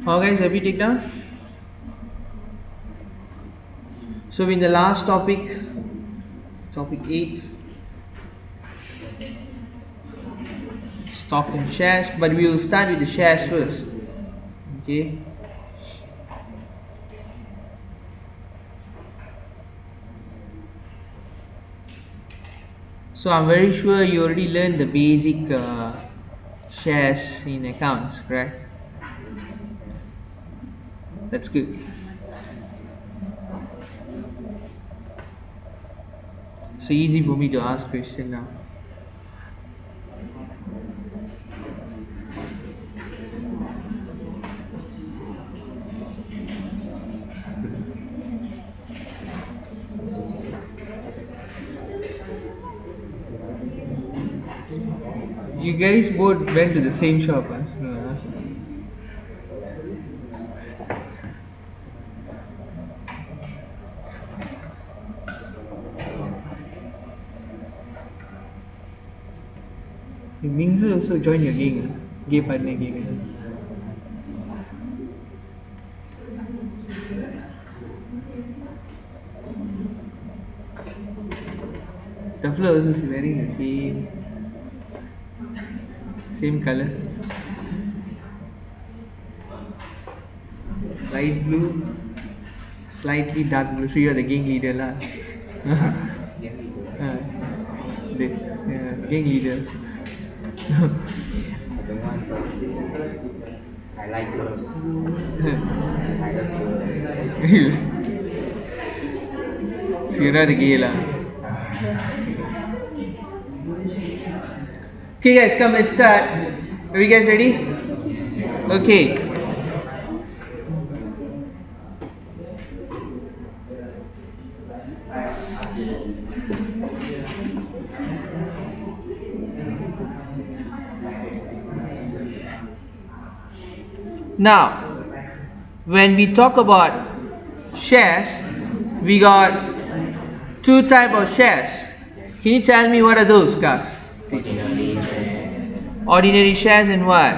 How guys, have you take down? So in the last topic, topic 8, stock and shares, but we will start with the shares first. Okay. So I'm very sure you already learned the basic shares in accounts, correct? That's good. So easy for me to ask question now. You guys both went to the same shop, huh? No, huh? Mingzu also join your gang, huh? Gay partner gang. Huh? Duffler also is wearing the same color. Light blue, slightly dark blue. So you are the gang leader lah. Gang leader. I like girls. I love girls. So you're not the gay lah. Okay guys, come, let's start. Are you guys ready? Okay. Now, when we talk about shares, we got two types of shares. Can you tell me what are those, guys? Ordinary shares and what?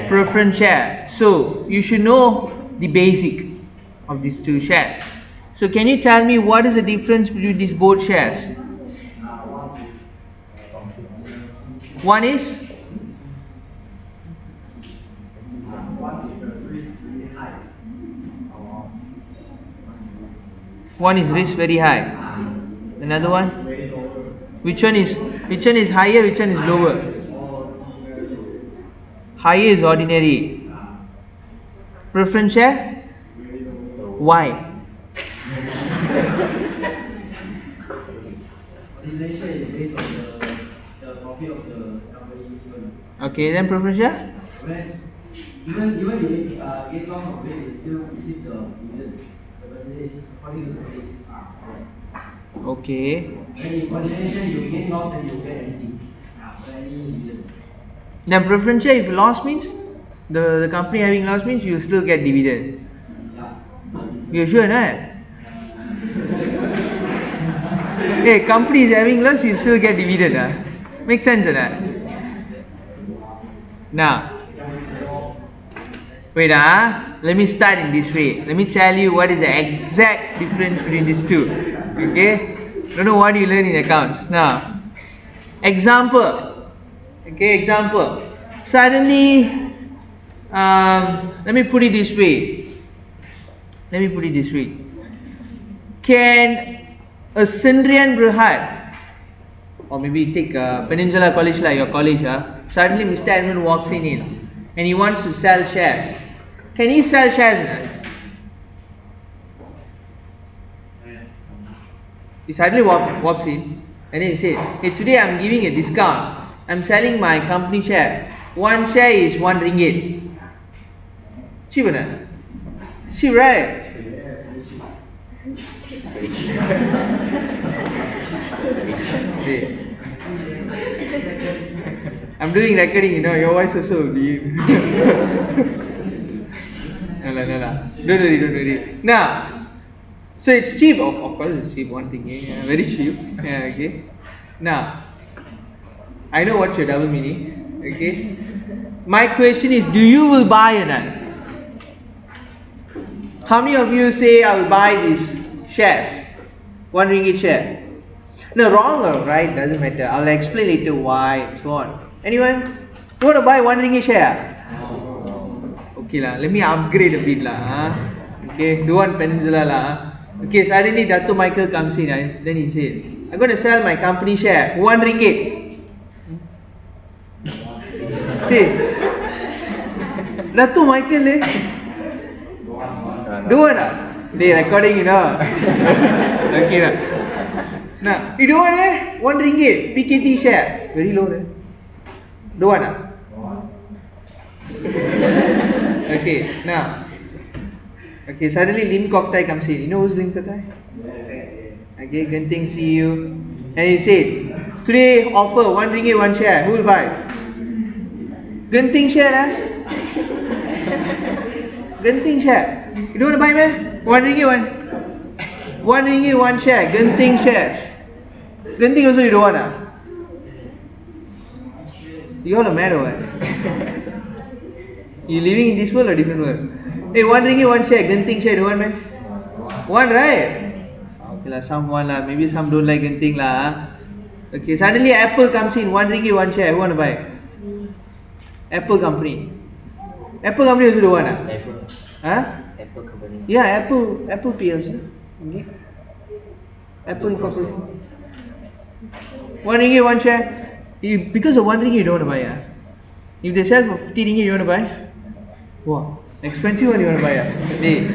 Preference share. So you should know the basic of these two shares. So can you tell me what is the difference between these both shares? One is risk very high. Another one? Which one is higher, which one is lower? Higher is ordinary. Preference share? Why? Okay, then preference share? Even they get long of it, they still receive the dividend. The percentage is according to the percentage. Okay. And if ordinary share you get loss, then you get anything. Any dividend. Then preference share, if loss means the company having loss means you will still get dividend. You sure not? Hey, company is having loss, you still get dividend. Huh? Make sense or not? Now, wait, let me start in this way. Let me tell you what is the exact difference between these two. Okay? Don't know what you learn in accounts. Now, example. Okay, example. Suddenly, let me put it this way. Can a Sendrian Berhad, or maybe take Peninsula College like your college, suddenly Mr. Edmund walks in and he wants to sell shares. Can he sell shares or not? He suddenly walks in and then he says, hey, today I'm giving a discount. I'm selling my company share. One share is 1 ringgit. Cheap or not? Cheap, right? I'm doing recording, your voice also will be. No. Don't worry. Now, so it's cheap. Of course, it's cheap. One thing, very cheap. Yeah, okay. Now, I know what's your double meaning. Okay. My question is, do you will buy or not? How many of you say I will buy these shares? 1 ringgit share. No, wrong or right, doesn't matter. I'll explain later why, so on. Anyone? You want to buy 1 ringgit share? Okay lah, let me upgrade a bit lah. Okay, don't want Peninsula lah. Okay, suddenly Dato Michael comes in, then he said, I'm going to sell my company share, 1 ringgit. Hey, Dato Michael don't want lah. They recording, you know. Okay lah. Now, you don't want 1 ringgit, PKT share, very low Don't want lah. Okay, now. Okay, suddenly Lim Kok Tai comes in. You know who's Lim Kok Tai? Okay, Genting CEO. And he said, today offer 1 ringgit 1 share. Who will buy? Genting share Genting share. You don't want to buy man? 1 ringgit 1 ringgit 1 share. Genting shares. Genting also you don't want You all are mad or what? You living in this world or different world? Hey, 1 ringgit 1 share, Genting share, don't want man? One, right? Okay lah, some want lah, maybe some don't like Genting lah. Okay, suddenly Apple comes in, 1 ringgit 1 share, who want to buy? Apple company. Apple company also don't want Apple. Huh? Apple company. Yeah, Apple PLC. Okay. Apple Incorporation. 1 ringgit 1 share. Because of 1 ringgit you don't want to buy If they sell for 50 ringgit you want to buy? Wow, expensive one you want to buy Hey,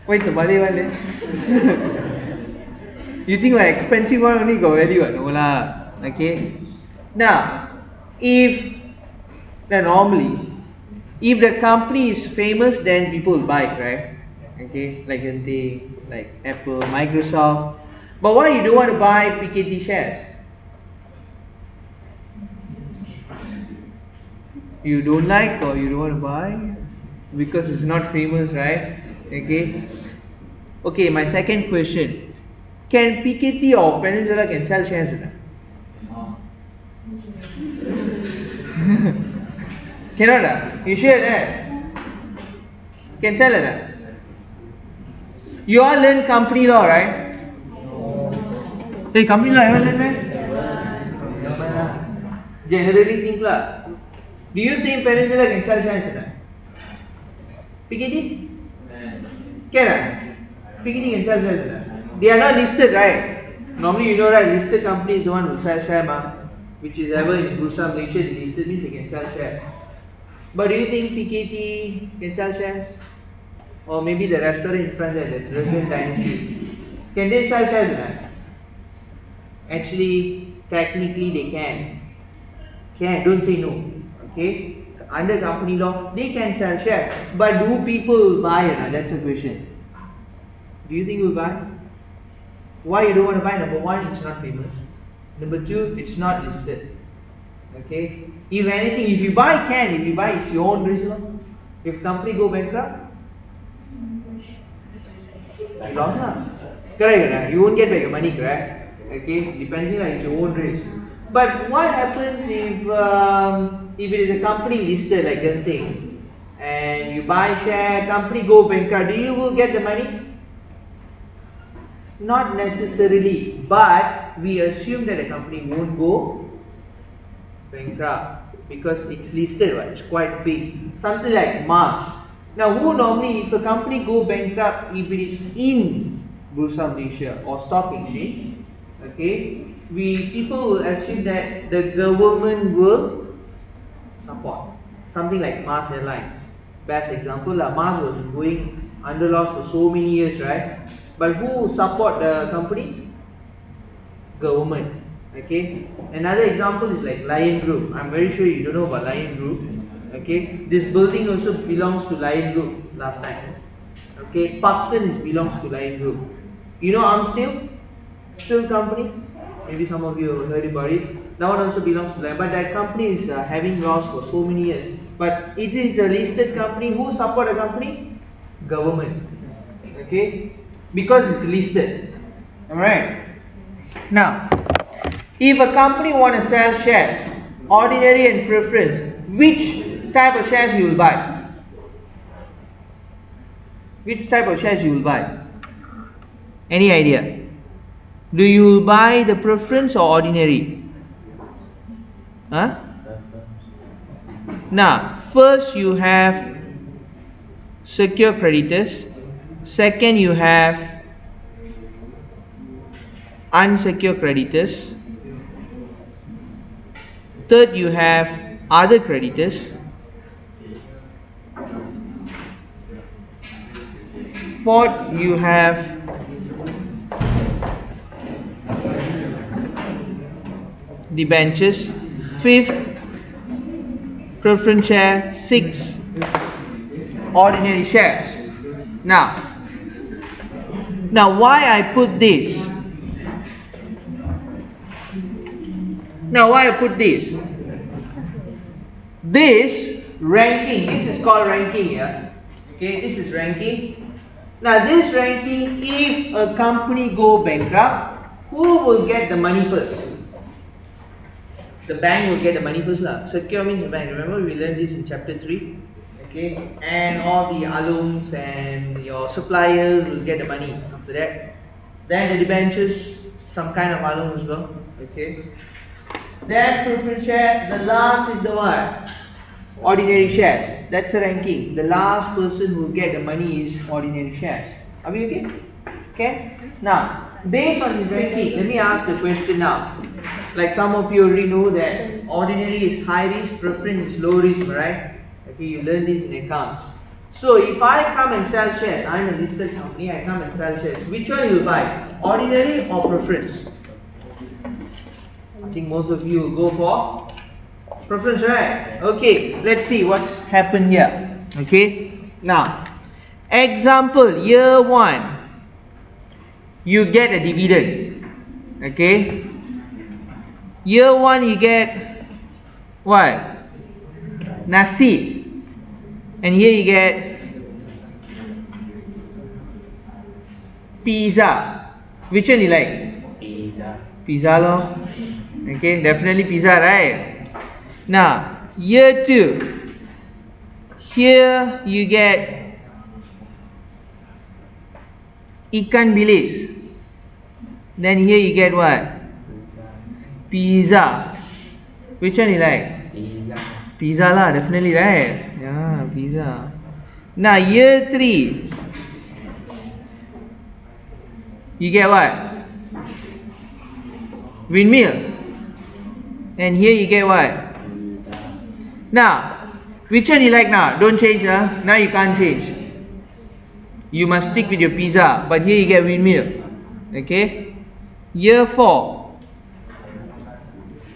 wait the Malay one You think like expensive one only got value? No lah. Okay. Now, normally, if the company is famous, then people will buy it, right? Okay, like Genting, like Apple, Microsoft. But why you don't want to buy PKT shares? You don't like or you don't want to buy? Because it's not famous, right? Okay. Okay, my second question. Can PKT or Peninsula can sell shares? Cannot You sure Can sell it You all learn company law, right? Hey, company law haven't learned Generally think lah. Do you think Peninsula can sell shares? PKT? Can PKT can sell shares. They are not listed, right? Normally you know, right? Listed company is the one who sells share which is ever in Bursa Malaysia. Listed means they can sell shares. But do you think PKT can sell shares? Or maybe the restaurant in front there, the Dragon Dynasty, can they sell shares? Actually, technically they can. Don't say no. Okay? Under company law, they can sell shares. But do people buy it? That's a question. Do you think we'll buy? Why you don't want to buy? Number one, it's not famous. Number two, it's not listed. Okay? If anything, if you buy, If you buy, it's your own risk. If company go bankrupt, you lost Correct? You won't get back your money, correct? Okay? Depends on it's your own risk. But what happens if it is a company listed like Genting and you buy share, company go bankrupt, you will get the money? Not necessarily, but we assume that the company won't go bankrupt because it's listed, right? It's quite big. Something like Mars. Now, who normally, if a company go bankrupt, if it is in Bursa Malaysia or stock exchange, okay, people will assume that the government will support. Something like Mars Airlines. Best example, Mars was going under loss for so many years, right? But who support the company? Government. Okay. Another example is like Lion Group. I'm very sure you don't know about Lion Group. Okay. This building also belongs to Lion Group last time. Okay. Parkson belongs to Lion Group. You know Armsteel? Steel company? Maybe some of you have heard about it. That one also belongs to Lion. But that company is having loss for so many years. But it is a listed company. Who support the company? Government. Okay. Because it's listed. Alright. Now, if a company want to sell shares, ordinary and preference, which type of shares you will buy? which type of shares you will buy? Any idea? Do you buy the preference or ordinary? Huh? Now, first you have secure creditors. Second, you have unsecured creditors. Third, you have other creditors. Fourth, you have debentures. Fifth, preference share. Sixth, ordinary shares. Now why I put this? This ranking, this is called ranking here. Okay, this is ranking. Now this ranking, if a company go bankrupt, who will get the money first? The bank will get the money first lah. Secure means the bank. Remember we learned this in chapter 3. Okay, and all the alums and your suppliers will get the money after that. Then the debentures, some kind of alum as well. Okay. Then preference share, the last is the what? Ordinary shares. That's the ranking. The last person who will get the money is ordinary shares. Are we okay? Okay. Now, based on this ranking, let me ask the question now. Like some of you already know that ordinary is high risk, preference is low risk, right? Okay, you learn this in accounts. So if I come and sell shares, I'm a listed company, I come and sell shares. Which one you will buy? Ordinary or preference? I think most of you will go for preference, right? Okay, let's see what's happened here. Okay, now, example, year 1, you get a dividend. Okay, year 1 you get what? Nasi. And here you get pizza. Which one you like? Pizza lo. Okay, definitely pizza, right? Now, year 2. Here you get ikan bilis. Then here you get what? Pizza. Which one you like? Pizza lah, definitely, right? Yeah, pizza. Now, year 3. You get what? Windmill. And here you get what? Now, which one you like now? Don't change, huh? Now you can't change. You must stick with your pizza. But here you get windmill. Okay? Year 4.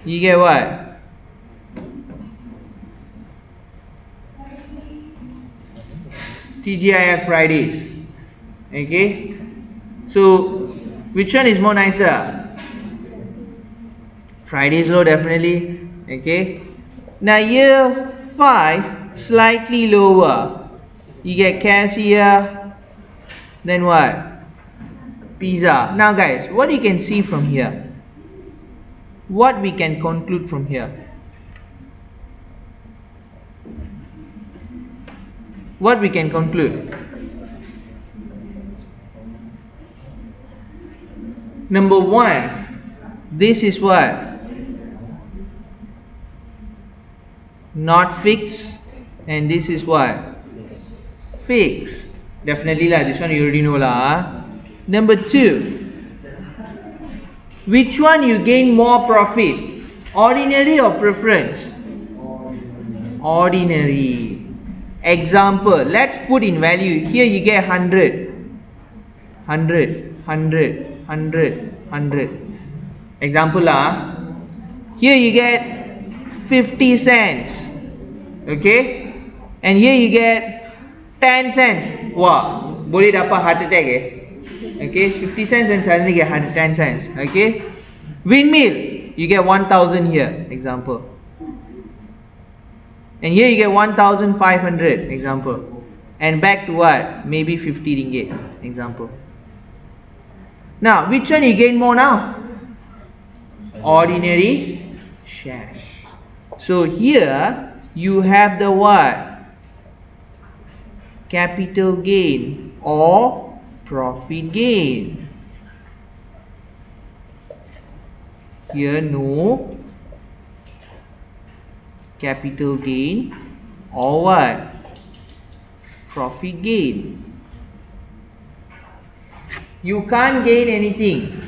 You get what? TGIF Fridays. Okay? So, which one is more nicer? Fridays low, definitely. Okay? Now, year 5, slightly lower. You get KFC here. Then what? Pizza. Now guys, what you can see from here? What we can conclude from here? What we can conclude? Number 1, this is what? Not fixed, and this is what? Fixed. Definitely lah, this one you already know lah. Number 2, which one you gain more profit? Ordinary or preference? Ordinary. Example, let's put in value. Here you get 100. 100, 100, 100, 100. Example lah. Here you get 50 cents. Okay? And here you get 10 cents. Wow, boleh dapat heart attack eh? Okay, 50 cents and suddenly get 10 cents. Okay? Windmill, you get 1000 here. Example. And here you get 1500. Example. And back to what? Maybe 50 ringgit. Example. Now, which one you gain more now? Ordinary shares. So here you have the what? Capital gain. or profit gain. Here no capital gain or what? Profit gain. You can't gain anything.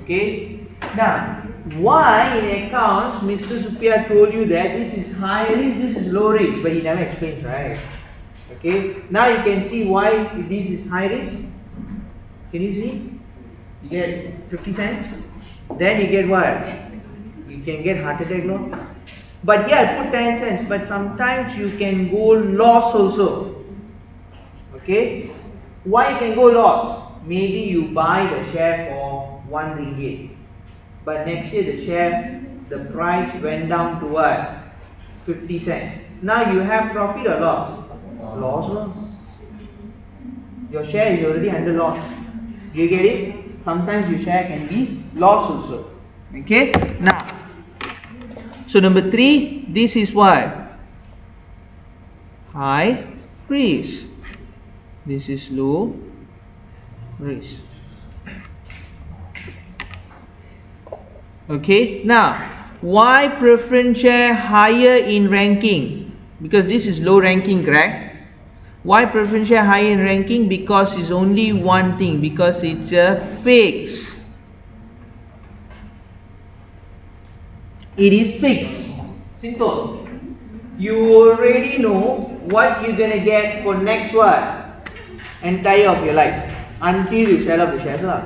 Okay. Now, why in accounts Mr. Supriya told you that this is high risk, this is low risk, but he never explains, right? Okay. Now you can see why this is high risk. Can you see? You get 50 cents. Then you get what? You can get heart attack, no? But here I put 10 cents. But sometimes you can go loss also. Okay. Why you can go loss? Maybe you buy the share for 1 ringgit. But next year the share, the price went down to what? 50 cents. Now you have profit or loss? Loss. Your share is already under loss. Do you get it? Sometimes your share can be loss also. Okay? Now, so number 3, this is what? High risk. This is low risk. Okay, now why preference share higher in ranking? Because this is low ranking, correct? Why preference share higher in ranking? Because it's only one thing, because it's a fixed. It is fixed. Simple. You already know what you're gonna get for next what? Entire of your life. Until you sell off the shares lah.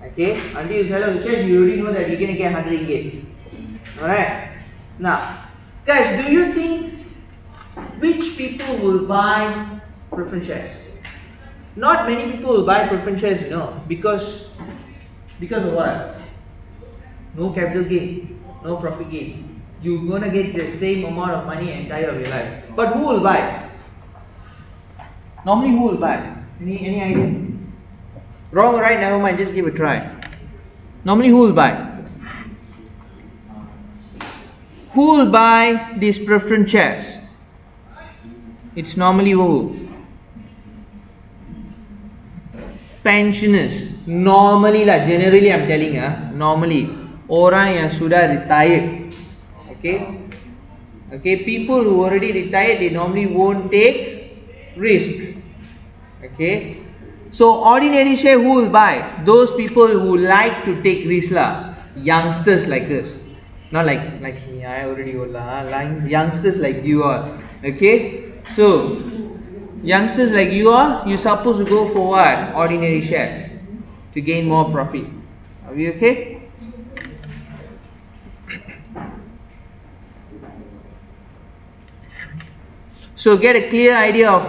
Okay? Until you sell off the shares, you already know that you're gonna get 100 ringgit. Alright? Now, guys, do you think which people will buy preference shares? Not many people will buy preference shares, you know, because of what? No capital gain, no profit gain. You're gonna get the same amount of money entire of your life. But who will buy? Normally who will buy? Any idea? Wrong or right, never mind, just give a try. Normally who will buy? Who will buy these preference shares? It's normally who? Pensioners. Normally lah, generally I'm telling normally. Orang yang sudah retired. Okay? Okay, people who already retired, they normally won't take risk. Okay? So ordinary share who will buy? Those people who like to take risk lah. Youngsters like us. Not like me, I already old lah. Youngsters like you are. Okay? So youngsters like you are, you're supposed to go for what? Ordinary shares. To gain more profit. Are we okay? So get a clear idea of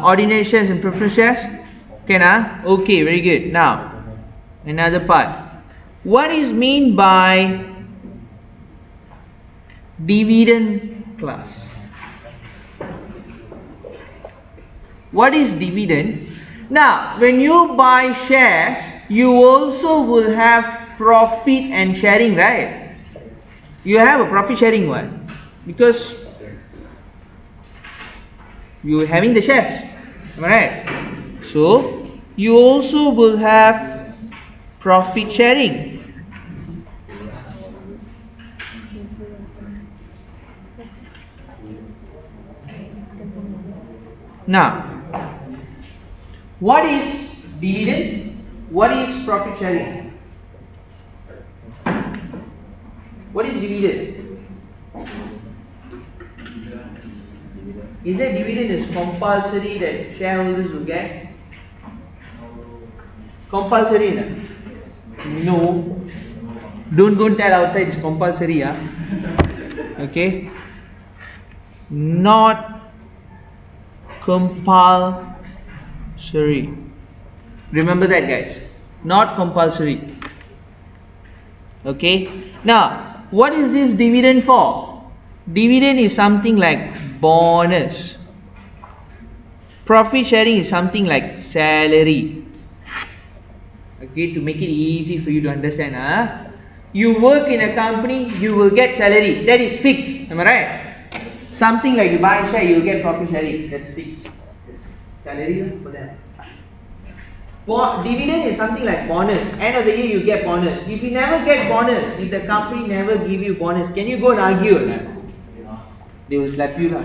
ordinary shares and preference shares. Okay, okay, very good. Now, another part. What is mean by dividend class? What is dividend? Now, when you buy shares, you also will have profit and sharing, right? You have a profit sharing one because you're having the shares, am I right? So you also will have profit sharing. Now, what is dividend? What is profit sharing? What is dividend? Is that dividend is compulsory that shareholders will get? Compulsory? No. Don't go and tell outside it's compulsory. Okay. Not compulsory. Remember that, guys. Not compulsory. Okay. Now, what is this dividend for? Dividend is something like bonus. Profit sharing is something like salary. Okay, to make it easy for you to understand. You work in a company, you will get salary. That is fixed. Am I right? Something like you buy a share, you will get profit sharing. That's fixed. Salary for them. Dividend is something like bonus. End of the year you get bonus. If you never get bonus, if the company never give you bonus, can you go and argue or not? They will slap you lah.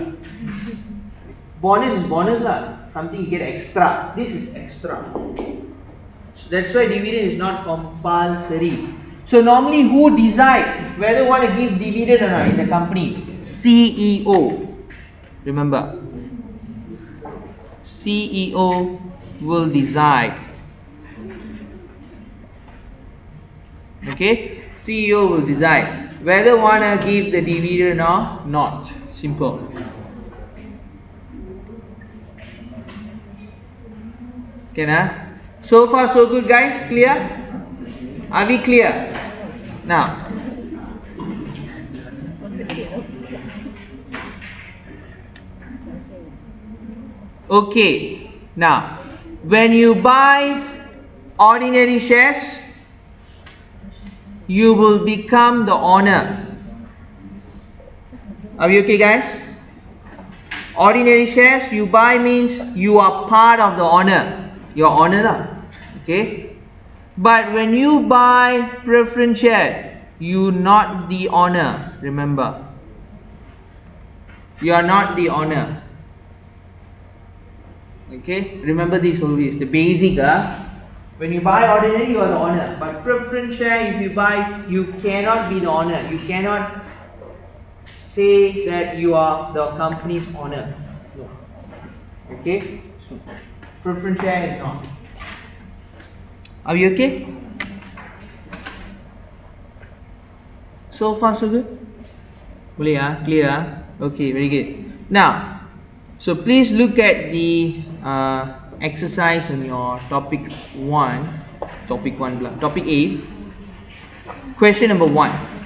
Bonus is bonus lah. Something you get extra. This is extra. So that's why dividend is not compulsory. So normally who decide whether want to give dividend or not in the company? CEO. Remember, CEO will decide. Okay, CEO will decide whether want to give the dividend or not. Simple. Okay, nah? So far so good, guys. Clear? Are we clear? Now, okay. Now, when you buy ordinary shares, you will become the owner. Are we okay, guys? Ordinary shares you buy means you are part of the owner. Your owner lah. Okay. But when you buy preference share, you not the owner. Remember, you are not the owner. Okay. Remember this always. The basic. When you buy ordinary, you are the owner. But preference share, if you buy, you cannot be the owner. You cannot say that you are the company's owner. No. Okay. So, preference share is not. Are you okay? So far so good? Boleh clear Okay, very good. Now, so please look at the exercise on your topic 1. Topic A. Question number 1.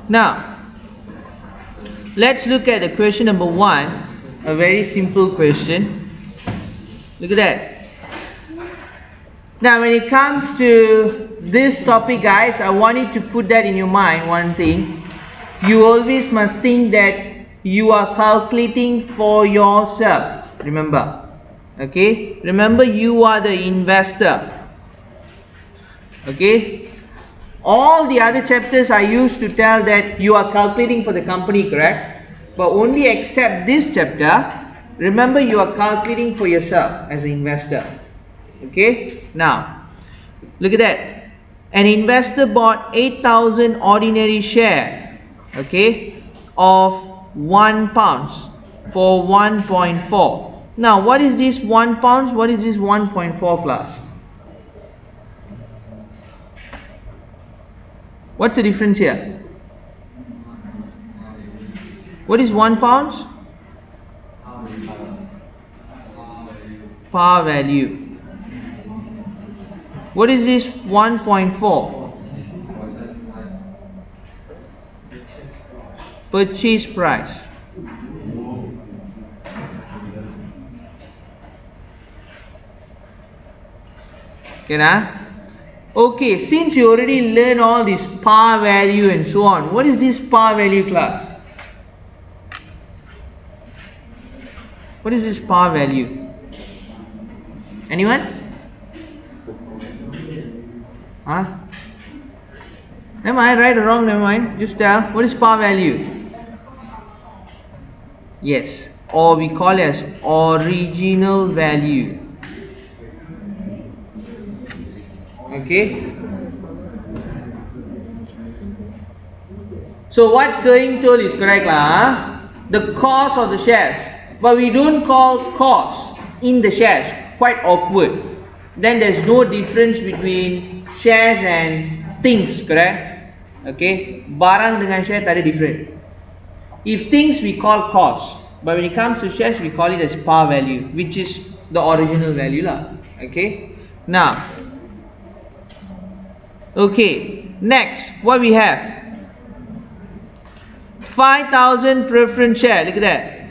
Now, let's look at the question number 1, a very simple question. Look at that. Now, when it comes to this topic, guys, I want you to put that in your mind, one thing. You always must think that you are calculating for yourself. Remember. Okay? Remember, you are the investor. Okay? All the other chapters I used to tell that you are calculating for the company, correct? But only except this chapter, remember you are calculating for yourself as an investor. Okay? Now, look at that. An investor bought 8,000 ordinary share, okay, of £1 for 1.4. Now, what is this £1? What is this 1.4 class? What's the difference here? What is £1? Par value. What is this 1.4? Purchase price. Okay, nah? Okay, since you already learned all this par value and so on, what is this par value class? What is this par value? Anyone? Huh? Am I right or wrong? Never mind. Just tell. What is par value? Yes. Or we call it as original value. Okay. So what Kering told is correct lah. The cost of the shares, but we don't call cost in the shares. Quite awkward. Then there's no difference between shares and things, correct? Okay. Barang dengan share tak ada different. If things we call cost, but when it comes to shares we call it as par value, which is the original value lah. Okay. Now. Okay, next, what we have? 5,000 preference share, look at that.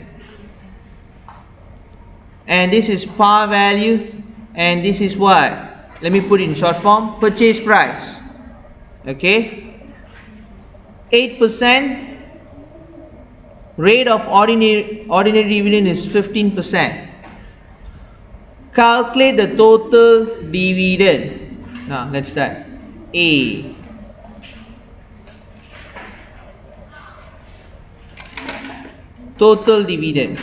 And this is par value. and this is what? Let me put it in short form. Purchase price. Okay. 8%. Rate of ordinary dividend is 15%. Calculate the total dividend. Now let's start. A. Total dividend.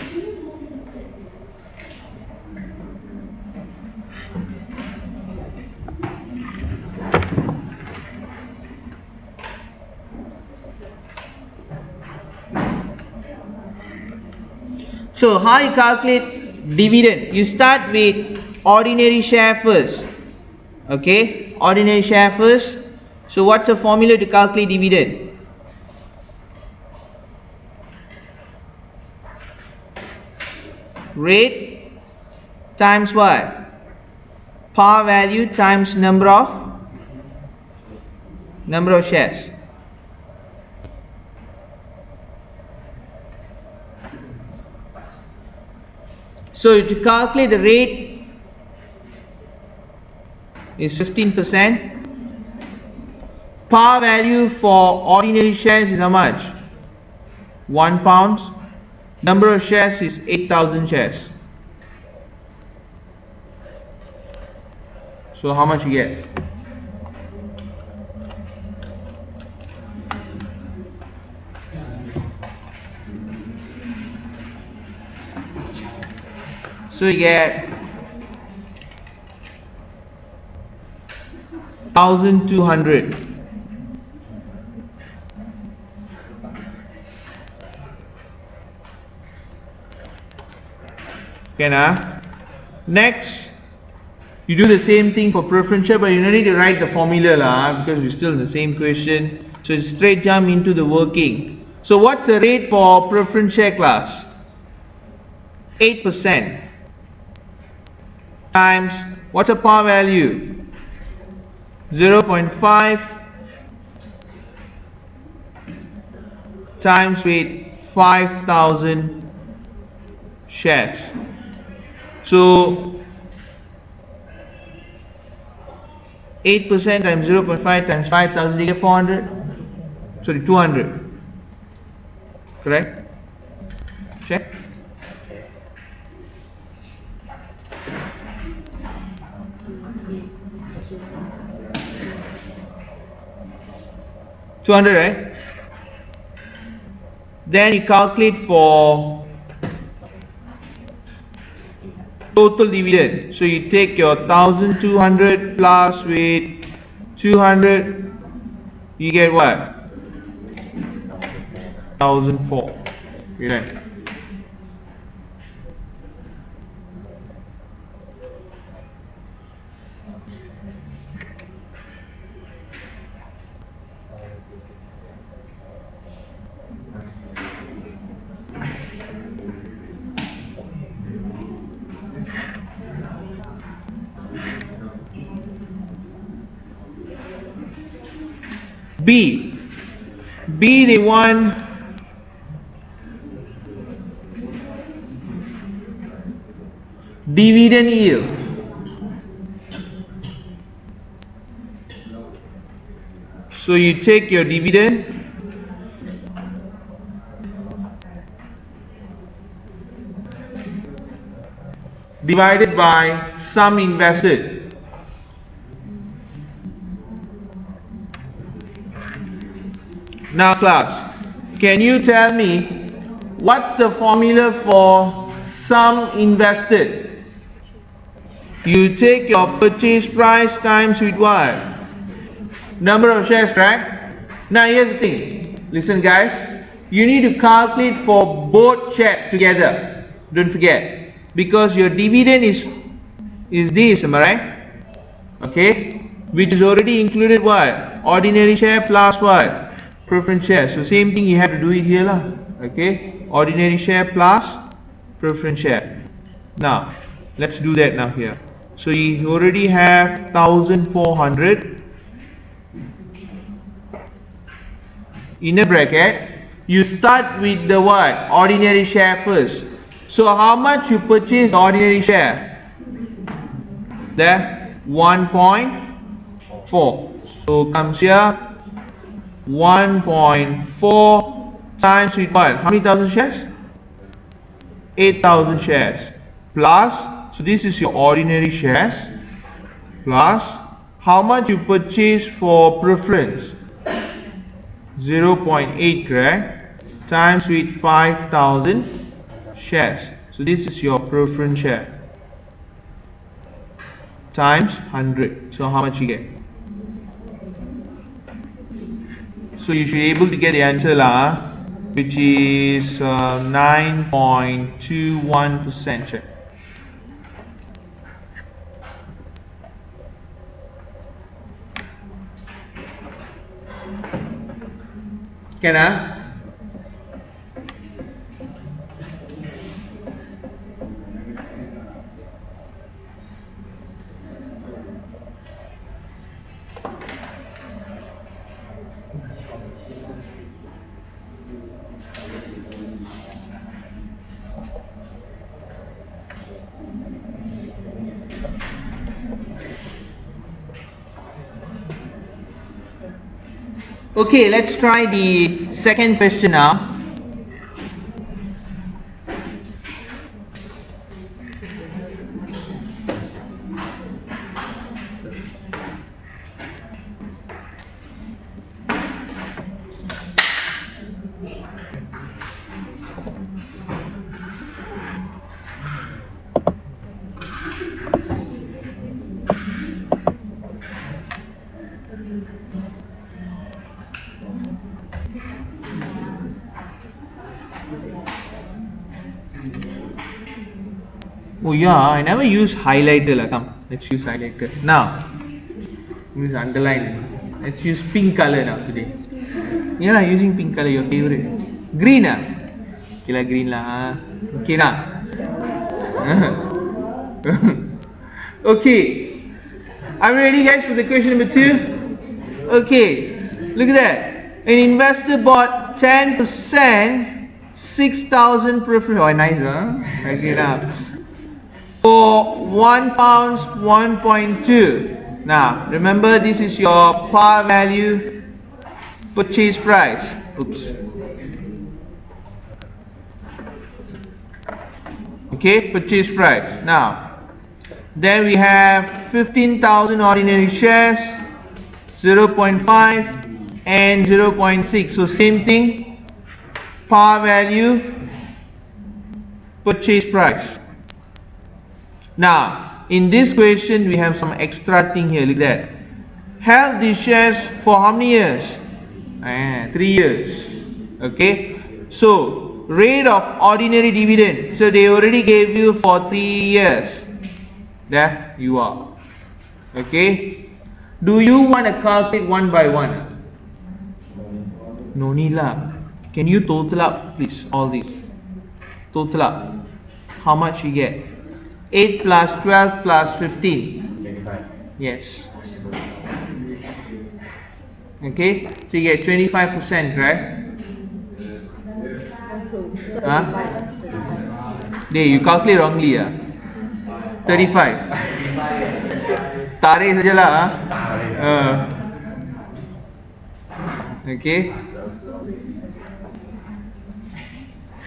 So how you calculate dividend? You start with ordinary share first. Okay, ordinary share first. So what's the formula to calculate dividend? Rate times what? Par value times number of shares. So to calculate the rate is 15%. Par value for ordinary shares is how much? £1. Number of shares is 8,000 shares. So how much you get? So you get 1,200. Okay, now next you do the same thing for preference share, but you don't need to write the formula because we're still in the same question. So straight jump into the working. So what's the rate for preference share class? 8% times what's the par value? 0.5 times with 5,000 shares. So 8% times 0.5 times 5,000, you get 400. Sorry, 200. Correct? Check. $200, right? Then you calculate for total dividend. So you take your 1,200 plus with 200, you get what? 1,004. Okay. B, they want dividend yield. So you take your dividend divided by sum invested. Now class, can you tell me what's the formula for sum invested? You take your purchase price times with what? Number of shares, right? Now here's the thing. Listen guys, you need to calculate for both shares together. Don't forget. Because your dividend is this, am I right? Okay? Which is already included what? Ordinary share plus what? Preference share. So same thing you have to do it here lah. Okay? Ordinary share plus preference share. Now, let's do that now here. So you already have 1,400 in a bracket. You start with the what? Ordinary share first. So how much you purchase ordinary share? There 1.4. So comes here 1.4 times with what? How many thousand shares? 8,000 shares plus, so this is your ordinary shares, plus how much you purchase for preference? 0.8, correct? Times with 5,000 shares. So this is your preference share times 100. So how much you get? So you should be able to get the answer lah, which is 9.21%. Can I? Okay, let's try the second question now. Oh yeah, I never use highlighter lah. Come, let's use highlighter. Now, use underline. Let's use pink color now today. Yeah, using pink color, your favorite. Green ah? Okay lah, green lah. Okay lah. Okay. Are we ready guys for the question number 2? Okay. Look at that. An investor bought 10%, 6,000 preference. Oh, nice huh? Okay now. For £1, 1.2. Now, remember this is your par value purchase price. Oops. Okay, purchase price. Now, then we have 15,000 ordinary shares, 0.5 and 0.6. So same thing, par value purchase price. Now, in this question, we have some extra thing here. Look at that. Held these shares for how many years? 3 years. Okay. So, rate of ordinary dividend. So, they already gave you for 3 years. There you are. Okay. Do you want to calculate one by one? No need lah. Can you total up, please? All these. Total up. How much you get? 8 plus 12 plus 15. 25. Yes. Okay. So you get 25%, right? Huh? There, you calculate wrongly. 35. Tarik sajalah. Okay.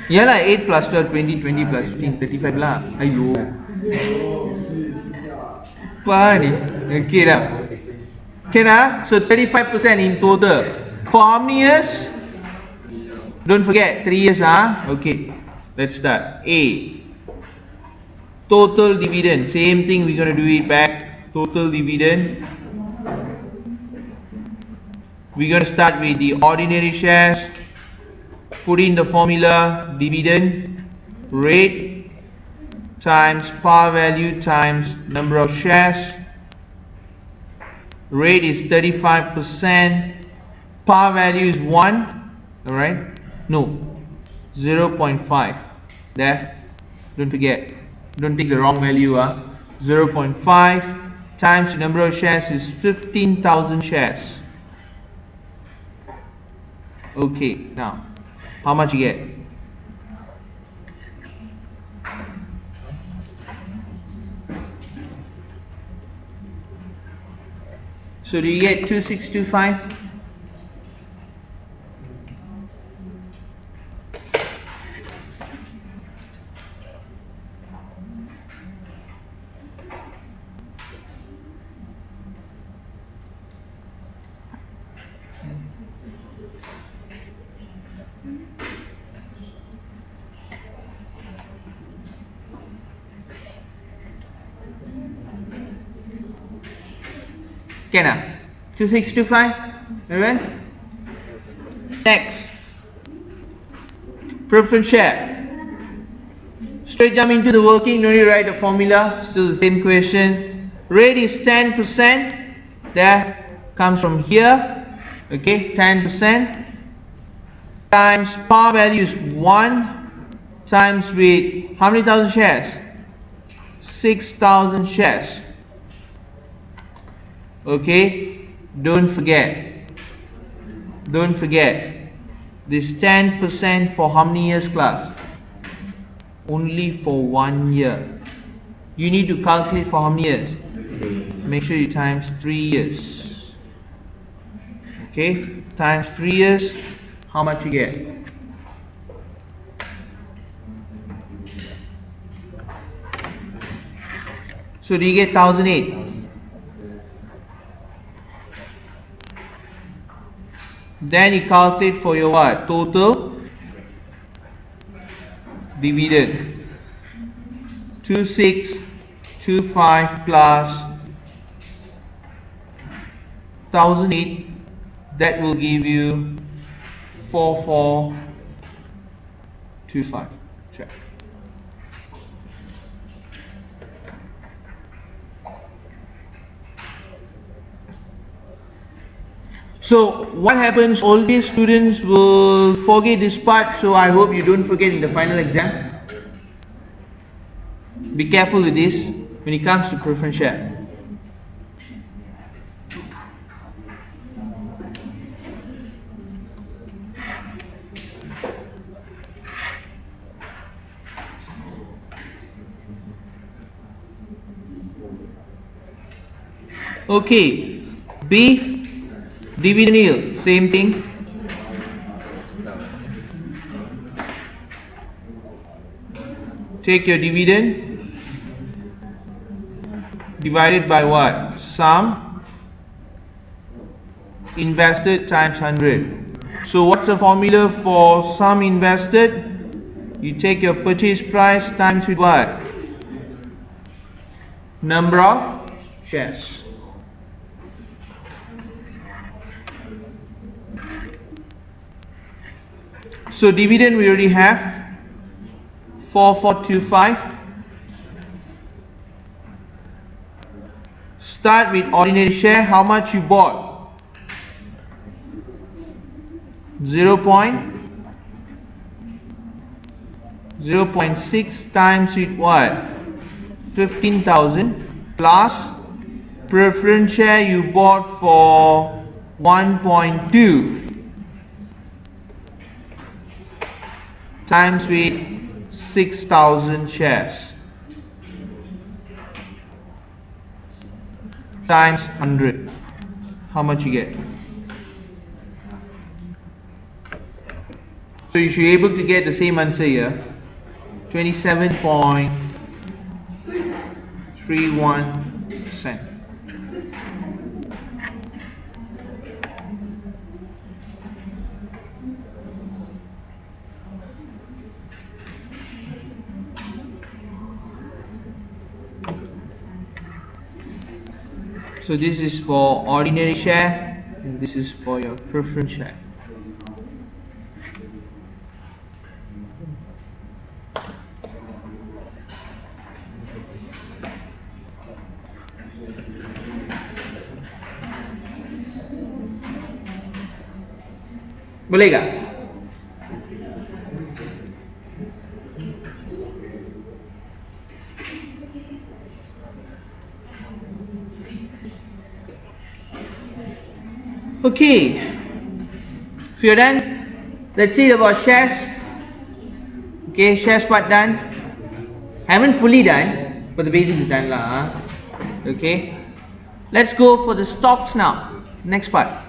Yalah, 8 plus 12, 20, 20 plus 15, 35 lah. Ayo. Apa ni? Okay dah. Okay dah? So 35% in total. For how many years? Don't forget, 3 years ah. Okay. Let's start. A. Total dividend. Same thing, we're going to do it back. Total dividend. We're going to start with the ordinary shares. Put in the formula, dividend rate times par value times number of shares. Rate is 35%. Par value is 1. Alright? No. 0.5. There. Don't forget. Don't take the wrong value. 0.5 times the number of shares is 15,000 shares. Okay. Now, how much you get? So do you get 2625? Okay now, 2625, alright? Next, preference share. Straight jump into the working, no need to write a formula, still the same question. Rate is 10%, that comes from here, okay, 10%, times par value is 1, times with how many thousand shares? 6,000 shares. Okay, don't forget this 10% for how many years, class? Only for 1 year. You need to calculate for how many years? Make sure you times 3 years. Okay, times 3 years, how much you get? So do you get 1008? Then you calculate for your what? Total dividend. 2625 plus 1008, that will give you 4425. Check. So what happens, always students will forget this part, so I hope you don't forget in the final exam. Be careful with this when it comes to preference share. Okay, B, dividend yield, same thing. Take your dividend divided by what? Sum invested times 100. So what's the formula for sum invested? You take your purchase price times with what? Number of shares. So dividend we already have 4425. Start with ordinary share. How much you bought? 0.6 times with what? 15,000 plus preference share you bought for 1.2 times with 6,000 shares times 100. How much you get? So you should be able to get the same answer here, 27.31%. So this is for ordinary share and this is for your preference share. Boleh tak? Okay, if you're done, let's see about shares. Okay, shares part done. Haven't fully done, but the basic is done lah. Okay, Let's go for the stocks now. Next part.